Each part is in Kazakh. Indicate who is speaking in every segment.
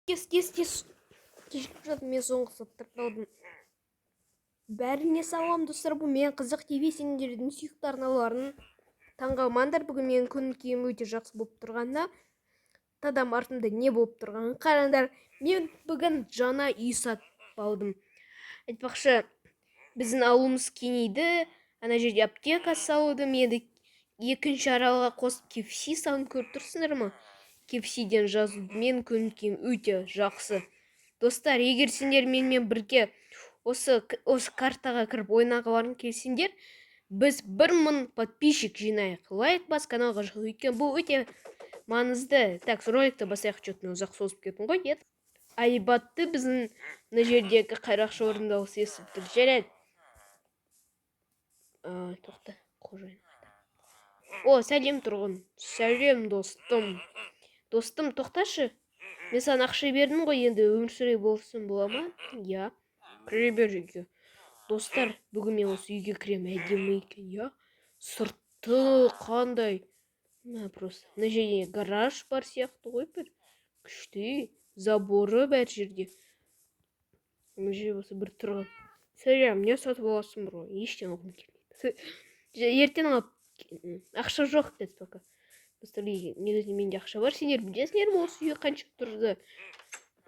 Speaker 1: Кешкіріп жатыр, мен соңғы саптап қалдым. Бәріне салам достар, бұл мен қызық ТВ сендердің сүйікті арналарын таңғалмаңдар. Бүгін менің көңіл-күйім өте жақсы болып тұрғанда, тадам артымда не болып тұрғанын қараңдар. Мен бүгін жаңа үй сатып алдым. Айтпақшы, біздің ауылымыз кеңейді, ана жерде аптека салудым, енді екінші аралға қосып KFC салып көріп тұрсыңдар ма? KFC-ден жазуды менің көңіл-күйім өте жақсы. Достар, егер сендер менімен бірге осы картаға кіріп ойнағыларың келсеңдер, біз 1000 подписчик жинайық. Лайк бас, каналға жыл, өйткені бұл өте маңызды. Так, роликті басайық, что-то ұзақ созып кеттім ғой. Айбатты біздің мына жердегі қайрақшы орындаусы естіп тұр. Жарайды. Тоқта, қожайын. О, сәлем тұрғын. Сәлем достым. Достым, тоқташы. Мен саған ақша бердім ғой, енді өмір сүре болсын бола ма? Я. Кіре бер үйге. Достар, бүгін мен осы үйге кірем, әдемі екен, я. Сырты қандай. Просто мына жерде гараж бар сияқты ғой, бір күшті. Заборы бәр жерде. Мына жерде болса бір тұрған. Сәлем, не сатып аласың, бро? Ештен алғым келмейді. Ертең алып, ақша жоқ деді пока. Достар, негізінде менде ақша бар. Сендер білесіңдер ме осы үйге қанша тұрды?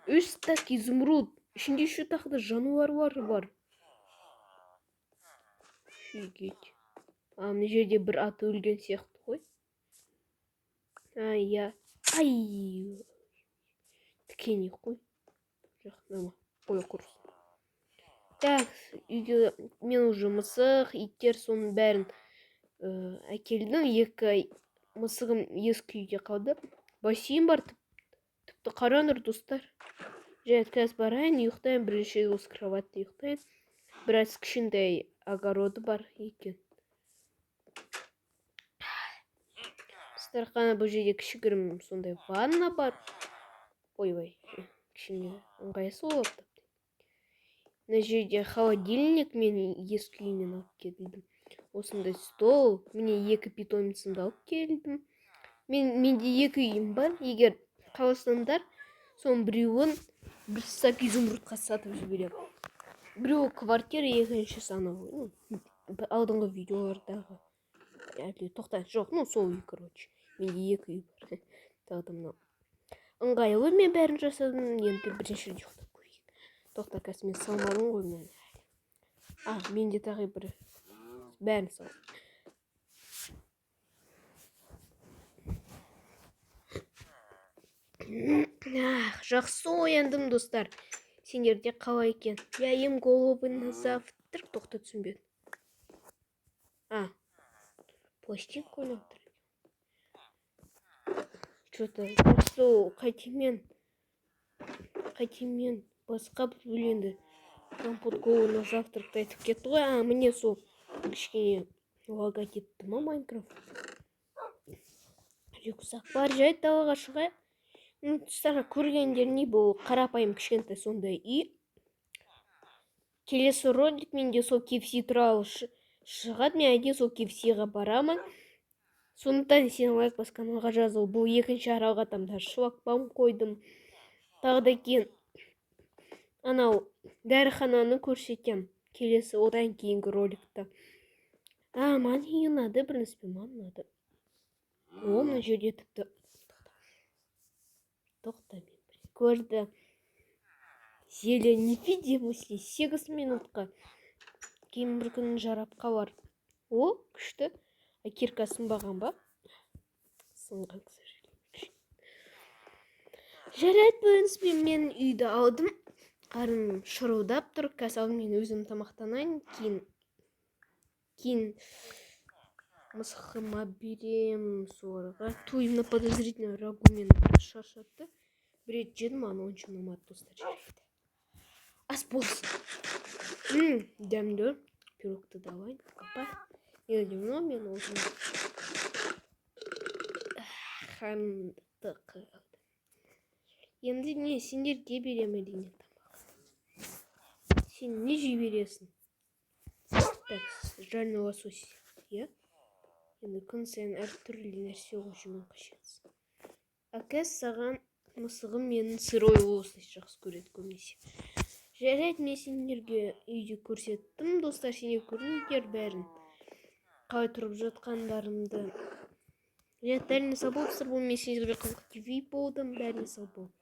Speaker 1: 3 стак изумруд. Ішінде еще тағы да жануарлар бар. Офигеть. Мына жерде бір ат өлген сияқты ғой. Я. Ай. Тікене қой. Жақынама. Қой құрсын. Так, үйге мен уже мысық, иттер соның бәрін әкелдім. Екі мысығым ескі үйде қалды. Бассейн бар. Тіпті қараңдар достар. Жарайды, қазір барайын, ұйықтайын, бірінші осы кроватта ұйықтайын. Біраз кішкентай огороды бар екен. Достар, қана бұл жерде кішігірім сондай ванна бар. Ой, кішкене ыңғайсыз болып. Мына жерде холодильник мен ескі үйінен алып келдім. Осындай стол, міне 2 питомцымды алып келдім. Менде 2 үйім бар. Егер қаласаңдар, соның біреуін 1 стак изумрудқа сатып жіберем. Біреуі квартира, екіншісі анау алдыңғы видеолардағы. Тоқта, жоқ, сол үй, короче. Менде 2 үй бар. Тағы мынау. Ыңғайлы мен бәрін жасадым. Енді бірінші рет ұйықтап көрейін. Тоқта, қазір мен салмадым ғой мен. Менде тағы бір бәрін салдым. Жақсы ояндым, достар. Сендерде қалай екен? Я ем головы на завтрак. Тоқта, түсінбедім. Пластик ойнап тұр. Что-то жақсы қайтемен басқа бір бөленді. Компот головы на завтракты айтып кетті ғой. Міне сол кішкене логотипті ма Майнкрафт? Рюкзак бар, жайт далаға шығайық. Тұстарға көргендер не бұл қарапайым кішкентай сондай үй. Келесі ролик менде сол KFC туралы шығады. Мен әдейі сол KFC-ға барамын. Сондықтан сен лайк бас, каналға жазыл. Бұл екінші аралға тамда шлагбаум қойдым. Тағы да кейін анау дәріхананы көрсетем. Келесі одан кейінгі роликта. Маған ұнады, бірінспе маған ұнады. Мына жерде тіпті тоқта, мен көрді. Зеле невидимости 8 минутқа. Кейін бір күн жарап қалар. Күшті. Кирка сынбаған ба? Сынған, к сожалению. Жарайды, бірінспе мен үйді алдым. Қарым шырылдап тұр. Қазір мен өзім тамақтанайын. Кейін мысықыма берем соларға. Туйымны подозрительно рагумен шашатты. Бір рет жедім, онша ұнамады, достар, жарайды. Ас болсын. Дәмді пирогты давай. Капа. Елдемно мен олжым. Хандық. Енді не, сендерге берем әрине тамақ. Сен не жей бересің? Так, жарный лосось. Енді күн сайын әртүрлі нәрсе ғой жеумен қажетсің. Әкес саған мысығым менің сырой осылай жақсы көреді көбінесе. Жарайды, мен сендерге үйді көрсеттім. Достар, сендер көрдіңдер бәрін. Қалай тұрып жатқандарымды. Бәріне сау болыңыздар. Бұл мен сендерге қызық TV болдым. Бәріне сау бол.